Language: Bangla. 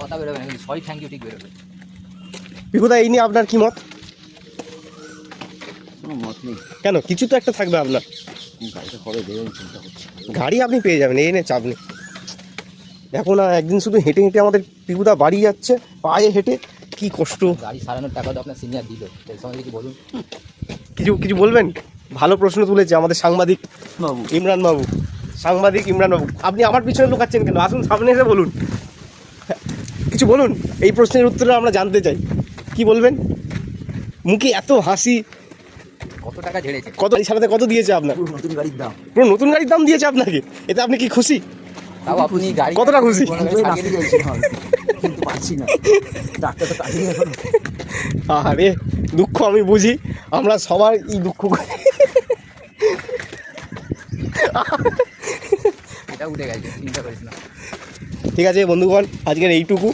কথা বেরোবে না, কিন্তু সরি থ্যাংক ইউ ঠিক বেরোবে। পিকুদা এই নিয়ে আপনার কি মত? কোনো মত নেই। কেন, কিছু তো একটা থাকবে আপনার। গাড়িটা কবে বেরোবেন চিন্তা করছি। গাড়ি আপনি পেয়ে যাবেন, এই নিয়ে চাপ নেই। এখন একদিন শুধু হেঁটে হেঁটে আমাদের পিকুদা বাড়ি যাচ্ছে, পায়ে হেঁটে, কি কষ্ট। গাড়ি সারানোর টাকা তো আপনার সিনিয়র দিল, সেই সময় কিছু বলুন। কিছু বলবেন? ভালো প্রশ্ন তুলেছে আমাদের সাংবাদিক বাবু ইমরান বাবু। সাংবাদিক ইমরান বাবু, আপনি আমার পিছনে লুকাচ্ছেন কেন? আসুন সামনে এসে বলুন, কিছু বলুন। এই প্রশ্নের উত্তরে আমরা জানতে চাই, কি বলবেন? মুখে এত হাসি। কত টাকা ঝেড়েছে? কত সারাতে কত দিয়েছে আপনার? পুরো নতুন গাড়ির দাম। পুরো নতুন গাড়ির দাম দিয়েছে আপনাকে, এতে আপনি কি খুশি? তাও আপনি গাড়ি কতটা খুশি? কিন্তু পাচ্ছি না, ডাক্তার তো কাটিয়ে এখন। আরে দুঃখ আমি বুঝি, আমরা সবার এই দুঃখ। এটা উঠে গেছে, চিন্তা করিস না। ঠিক আছে বন্ধুগণ, আজকের এইটুকু।